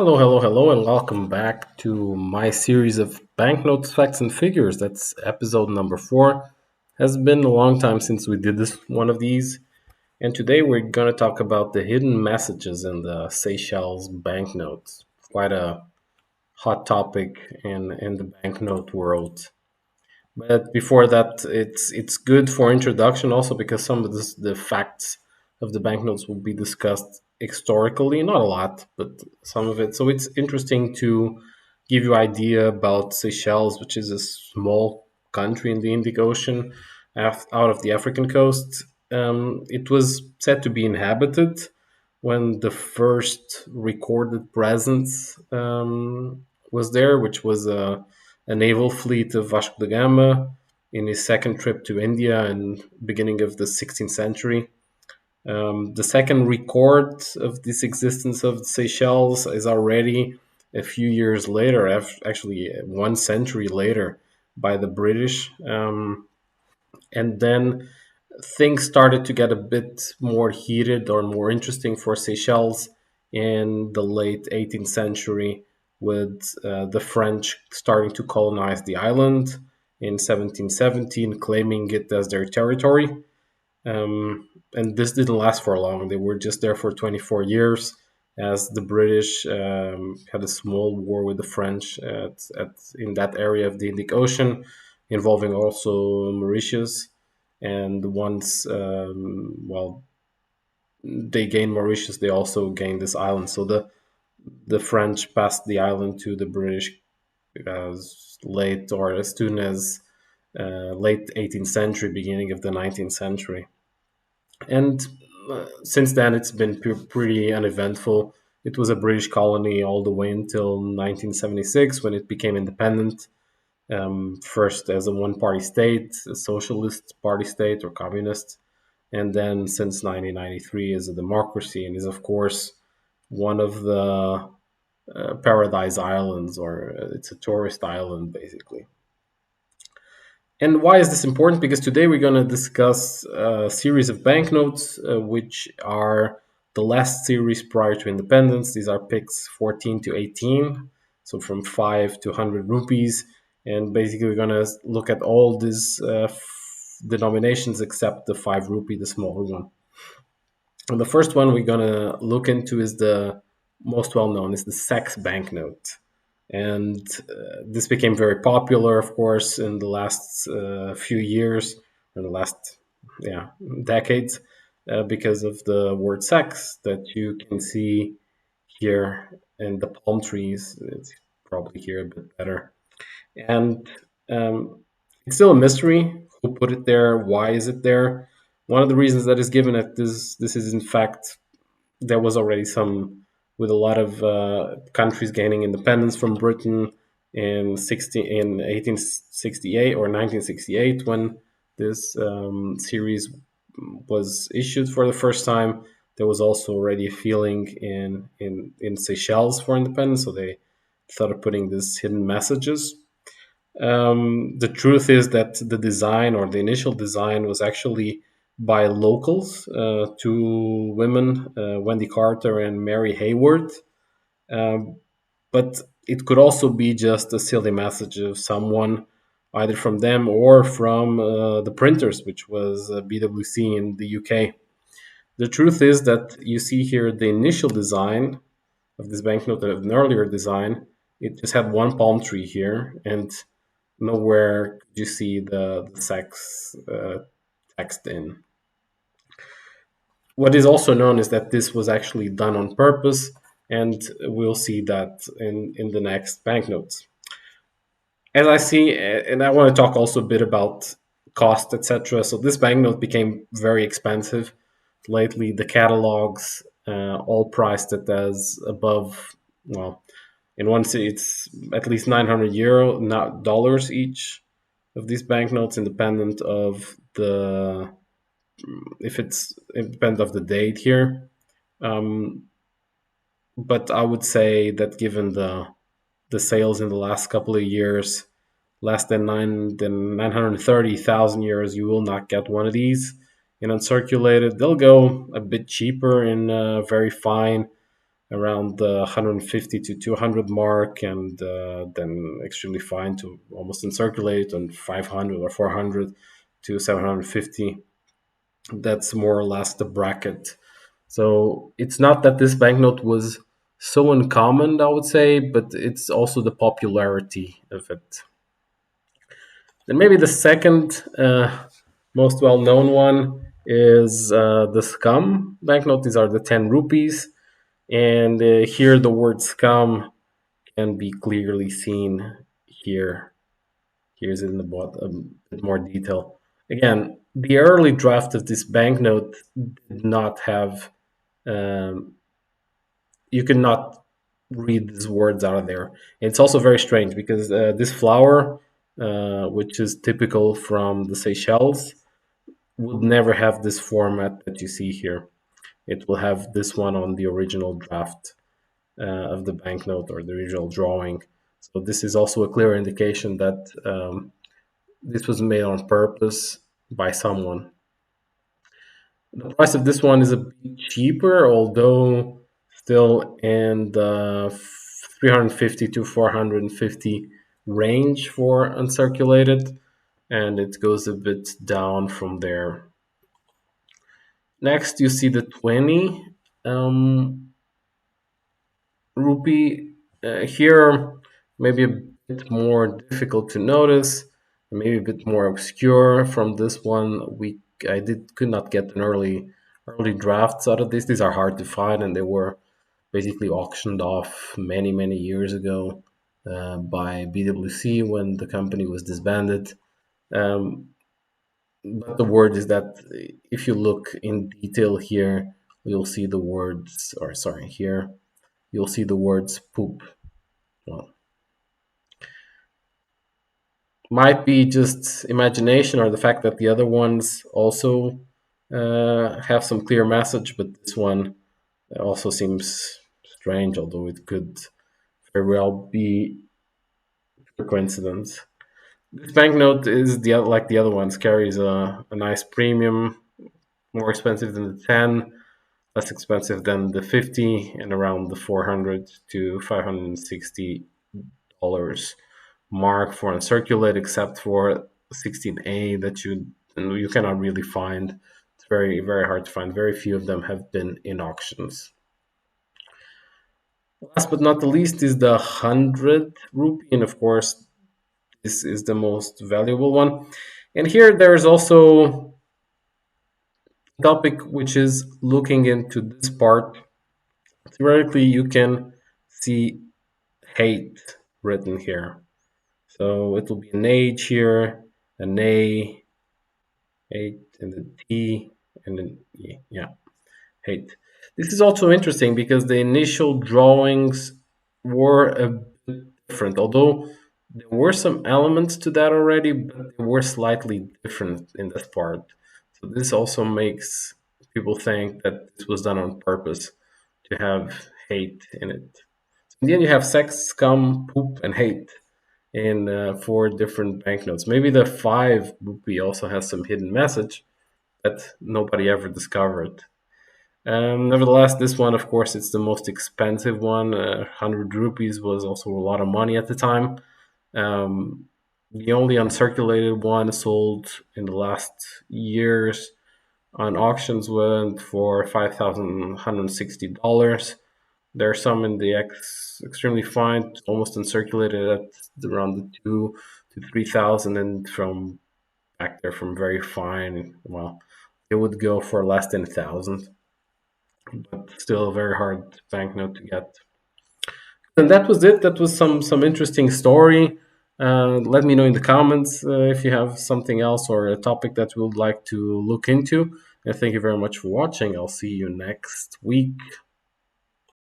Hello, hello, hello, and welcome back to my series of banknotes, facts, and figures. That's episode number 4. Has been a long time since we did this one of these, and today we're going to talk about the hidden messages in the Seychelles banknotes. Quite a hot topic in the banknote world. But before that, it's good for introduction also because some of the facts of the banknotes will be discussed historically, not a lot, but some of it. So it's interesting to give you idea about Seychelles, which is a small country in the Indic Ocean, out of the African coast. It was said to be inhabited when the first recorded presence was there, which was a naval fleet of Vasco da Gama in his second trip to India in beginning of the 16th century. The second record of this existence of Seychelles is already a few years later, actually 1 century later, by the British. And then things started to get a bit more heated or more interesting for Seychelles in the late 18th century, with the French starting to colonize the island in 1717, claiming it as their territory. And this didn't last for long. They were just there for 24 years as the British had a small war with the French in that area of the Indic Ocean, involving also Mauritius. And once, they gained Mauritius, they also gained this island. So the French passed the island to the British as late or as soon as late 18th century, beginning of the 19th century. And since then, it's been pretty uneventful. It was a British colony all the way until 1976 when it became independent. First as a one-party state, a socialist party state or communist, and then since 1993 as a democracy, and is of course one of the paradise islands, or it's a tourist island basically. And why is this important? Because today we're going to discuss a series of banknotes, which are the last series prior to independence. These are picks 14 to 18, so from 5 to 100 rupees. And basically, we're going to look at all these denominations except the 5 rupee, the smaller one. And the first one we're going to look into is the most well known, is the Seychelles banknote. And this became very popular, of course, in the last few years, in the last decades, because of the word sex that you can see here in the palm trees. It's probably here a bit better. And it's still a mystery who put it there, why is it there. One of the reasons that is given that this is in fact, there was already some, with a lot of countries gaining independence from Britain in 1868 or 1968, when this series was issued for the first time. There was also already a feeling in Seychelles for independence, so they thought of putting these hidden messages. The truth is that the design, or the initial design, was actually by locals, two women, Wendy Carter and Mary Hayward. Um, but it could also be just a silly message of someone, either from them or from the printers, which was BWC in the UK. The truth is that you see here the initial design of this banknote, of an earlier design. It just had one palm tree here, and nowhere could you see the sex text in. What is also known is that this was actually done on purpose, and we'll see that in the next banknotes. As I see, and I want to talk also a bit about cost, etc. So this banknote became very expensive lately. The catalogs all priced it as above, well, in one city it's at least 900 euro, not dollars each of these banknotes, independent of the, if it's independent of the date here. Um, but I would say that given the sales in the last couple of years, less than 930,000 euros, you will not get one of these in uncirculated. They'll go a bit cheaper in very fine, around the 150 to 200 mark, and then extremely fine to almost uncirculate on 500 or 400 to 750. That's more or less the bracket. So it's not that this banknote was so uncommon, I would say, but it's also the popularity of it. Then maybe the second most well-known one is the Scum banknote. These are the 10 rupees, and here the word scum can be clearly seen here. Here's in the bottom a bit more detail. Again, the early draft of this banknote did not have. Um, you could not read these words out of there. It's also very strange because this flower, which is typical from the Seychelles, would never have this format that you see here. It will have this one on the original draft of the banknote or the original drawing. So this is also a clear indication that this was made on purpose by someone. The price of this one is a bit cheaper, although still in the 350 to 450 range for uncirculated, and it goes a bit down from there. Next, you see the 20 rupee. Here, maybe a bit more difficult to notice, maybe a bit more obscure. From this one, I could not get an early drafts out of this. These are hard to find, and they were basically auctioned off many years ago by BWC when the company was disbanded. Um, but the word is that if you look in detail here, you'll see the words, or sorry, here you'll see the words poop. Well, might be just imagination or the fact that the other ones also have some clear message, but this one also seems strange, although it could very well be a coincidence. This banknote is like the other ones, carries a nice premium, more expensive than the 10, less expensive than the 50, and around the 400 to $560 mark for uncirculated, except for 16A that you cannot really find. It's very hard to find. Very few of them have been in auctions. Last but not the least is the 100 rupee, and of course this is the most valuable one. And here there is also a topic which is looking into this part. Theoretically, you can see hate written here. So it will be an H here, an A, hate, and a T, and then E. Yeah, hate. This is also interesting because the initial drawings were a bit different, although there were some elements to that already, but they were slightly different in this part. So this also makes people think that this was done on purpose to have hate in it. In the end, you have sex, scum, poop, and hate in four different banknotes. Maybe the 5 rupee also has some hidden message that nobody ever discovered. Nevertheless, this one, of course, it's the most expensive one. 100 rupees was also a lot of money at the time. The only uncirculated one sold in the last years on auctions went for $5,160. There are some in the extremely fine, almost uncirculated at around the 2 to 3,000, and from back there from very fine, well, it would go for less than 1,000, but still a very hard banknote to get. And that was it. That was some interesting story. Let me know in the comments if you have something else or a topic that you would like to look into. And thank you very much for watching. I'll see you next week.